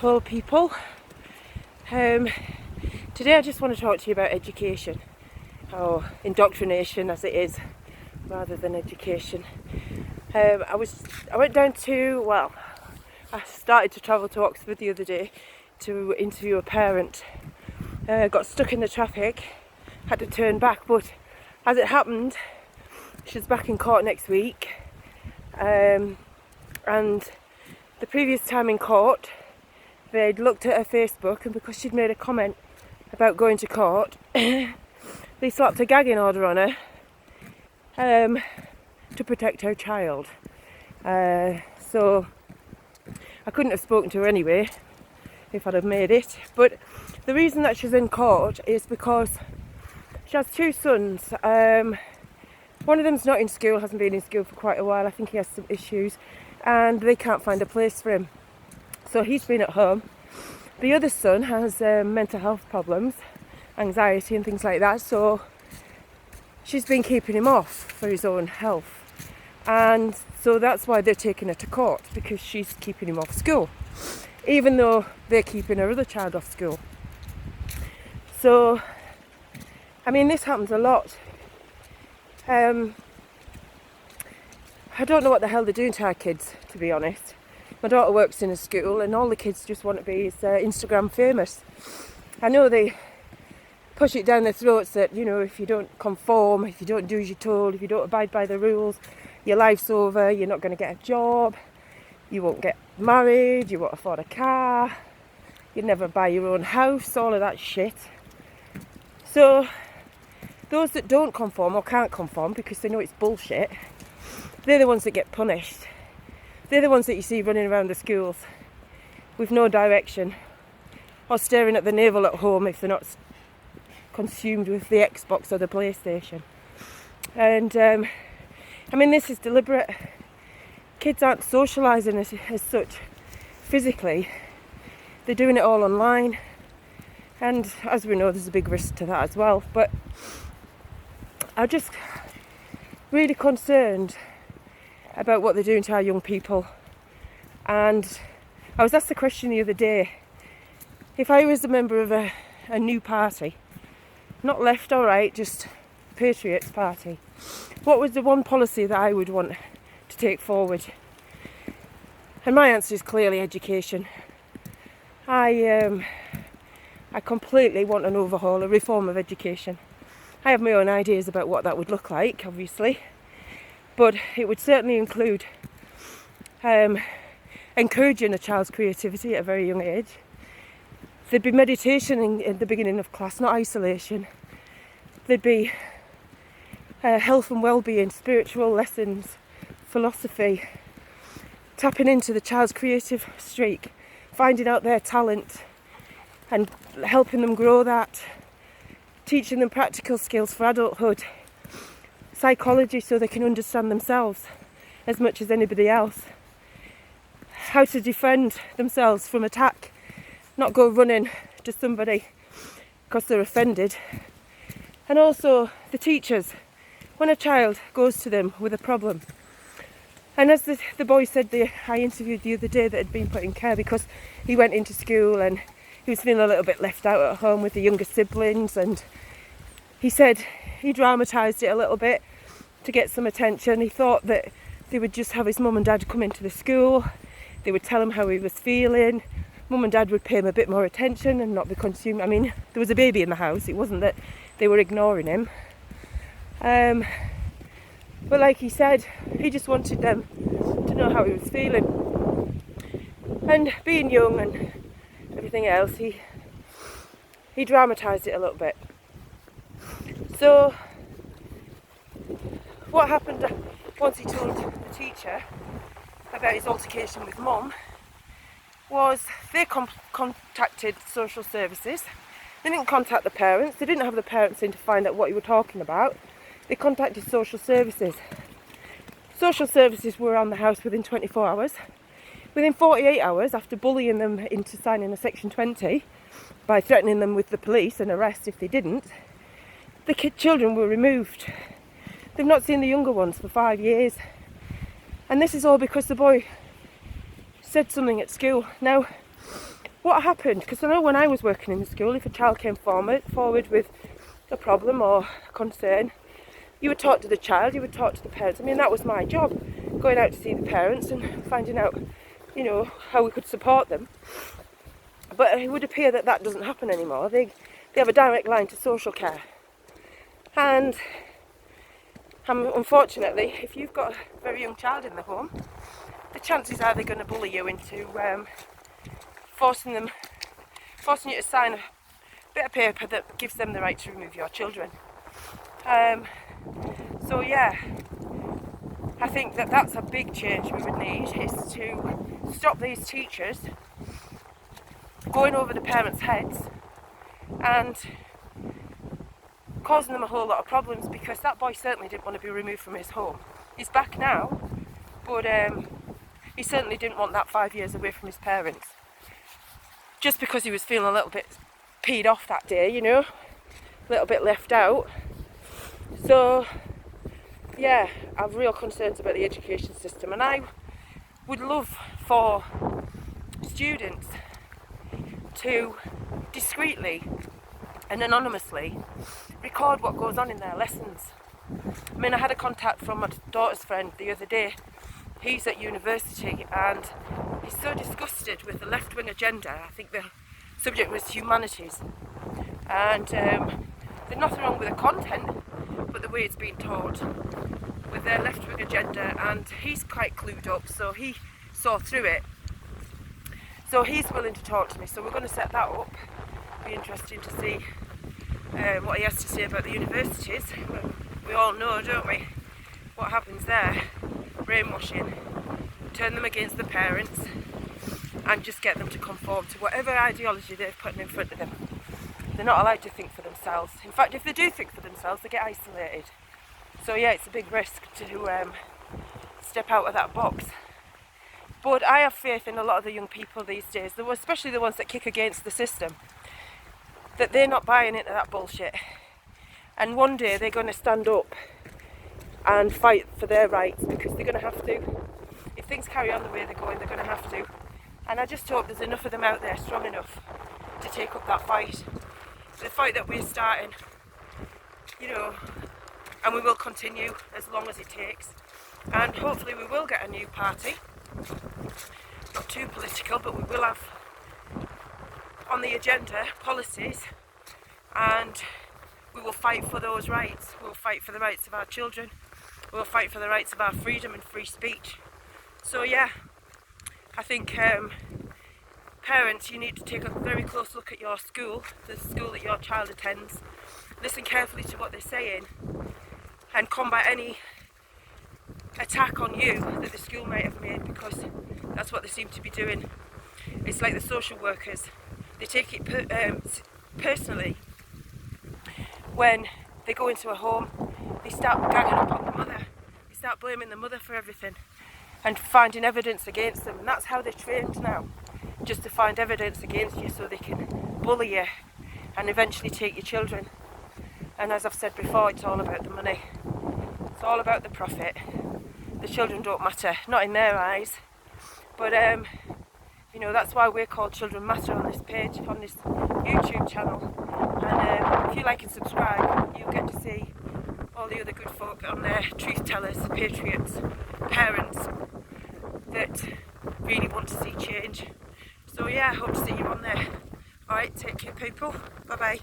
beautiful people. Today I just want to talk to you about education, or indoctrination as it is, rather than education. I started to travel to Oxford the other day to interview a parent. Got stuck in the traffic, had to turn back, but as it happened, she's back in court next week. And the previous time in court, they'd looked at her Facebook, and because she'd made a comment about going to court, they slapped a gagging order on her to protect her child. So I couldn't have spoken to her anyway if I'd have made it. But the reason that she's in court is because she has two sons. One of them's not in school, hasn't been in school for quite a while. I think he has some issues and they can't find a place for him. So he's been at home. The other son has mental health problems, anxiety and things like that. So she's been keeping him off for his own health. And so that's why they're taking her to court, because she's keeping him off school, even though they're keeping her other child off school. So, I mean, this happens a lot. I don't know what the hell they're doing to our kids, to be honest. My daughter works in a school and all the kids just want to be Instagram famous. I know they push it down their throats that, you know, if you don't conform, if you don't do as you're told, if you don't abide by the rules, your life's over, you're not going to get a job, you won't get married, you won't afford a car, you'd never buy your own house, all of that shit. So those that don't conform or can't conform because they know it's bullshit, they're the ones that get punished. They're the ones that you see running around the schools with no direction, or staring at the navel at home if they're not consumed with the Xbox or the PlayStation. And I mean, this is deliberate. Kids aren't socialising as such physically. They're doing it all online. And as we know, there's a big risk to that as well. But I'm just really concerned about what they're doing to our young people. And I was asked the question the other day, if I was a member of a new party, not left or right, just Patriots Party, what was the one policy that I would want to take forward? And my answer is clearly education. I completely want an overhaul, a reform of education. I have my own ideas about what that would look like, obviously, but it would certainly include encouraging a child's creativity at a very young age. There'd be meditation in the beginning of class, not isolation. There'd be health and well-being, spiritual lessons, philosophy, tapping into the child's creative streak, finding out their talent and helping them grow that, teaching them practical skills for adulthood, psychology so they can understand themselves as much as anybody else, how to defend themselves from attack, not go running to somebody because they're offended. And also the teachers, when a child goes to them with a problem, and as the boy said, I interviewed the other day that had been put in care because he went into school and he was feeling a little bit left out at home with the younger siblings, and he said he dramatised it a little bit to get some attention. He thought that they would just have his mum and dad come into the school, they would tell him how he was feeling, mum and dad would pay him a bit more attention and not be consumed. I mean, there was a baby in the house, it wasn't that they were ignoring him. But like he said, he just wanted them to know how he was feeling. And being young and everything else, he dramatised it a little bit. So what happened once he told the teacher about his altercation with mum was they contacted social services. They didn't contact the parents. They didn't have the parents in to find out what you were talking about. They contacted social services. Social services were around the house within 24 hours. Within 48 hours, after bullying them into signing a Section 20 by threatening them with the police and arrest if they didn't, the children were removed. They've not seen the younger ones for 5 years. And this is all because the boy said something at school. Now, what happened, because I know when I was working in the school, if a child came forward with a problem or a concern, you would talk to the child, you would talk to the parents. I mean, that was my job, going out to see the parents and finding out, you know, how we could support them. But it would appear that that doesn't happen anymore. They have a direct line to social care. And unfortunately, if you've got a very young child in the home, the chances are they're going to bully you into forcing you to sign a bit of paper that gives them the right to remove your children. So yeah, I think that that's a big change we would need, is to stop these teachers going over the parents' heads and causing them a whole lot of problems, because that boy certainly didn't want to be removed from his home. He's back now, but he certainly didn't want that 5 years away from his parents, just because he was feeling a little bit peed off that day, you know, a little bit left out. So yeah, I have real concerns about the education system, and I would love for students to discreetly and anonymously record what goes on in their lessons. I mean, I had a contact from my daughter's friend the other day. He's at university and he's so disgusted with the left-wing agenda. I think the subject was humanities, and there's nothing wrong with the content, but the way it's been taught with their left-wing agenda, and he's quite clued up, so he saw through it. So he's willing to talk to me, so we're going to set that up. It'll be interesting to see what he has to say about the universities. We all know, don't we, what happens there? Brainwashing, turn them against the parents and just get them to conform to whatever ideology they're putting in front of them. They're not allowed to think for themselves. In fact, if they do think for themselves, they get isolated. So yeah, it's a big risk to step out of that box. But I have faith in a lot of the young people these days, especially the ones that kick against the system, that they're not buying into that bullshit. And one day they're going to stand up and fight for their rights, because they're going to have to. If things carry on the way they're going, they're going to have to. And I just hope there's enough of them out there strong enough to take up that fight. The fight that we're starting, you know, and we will continue as long as it takes. And hopefully we will get a new party. Not too political, but we will have on the agenda policies, and we will fight for those rights. We will fight for the rights of our children. We will fight for the rights of our freedom and free speech. So yeah, I think parents, you need to take a very close look at your school, the school that your child attends. Listen carefully to what they're saying and combat any attack on you that the school might have made, because that's what they seem to be doing. It's like the social workers. They take it personally when they go into a home. They start ganging up on the mother. They start blaming the mother for everything and finding evidence against them. And that's how they're trained now, just to find evidence against you so they can bully you and eventually take your children. And as I've said before, it's all about the money. It's all about the profit. The children don't matter, not in their eyes. But you know, that's why we're called Children Matter on this page, on this YouTube channel. And if you like and subscribe, you'll get to see all the other good folk on there, truth tellers, patriots, parents that really want to see change. So yeah, I hope to see you on there. Alright, take care people, bye bye.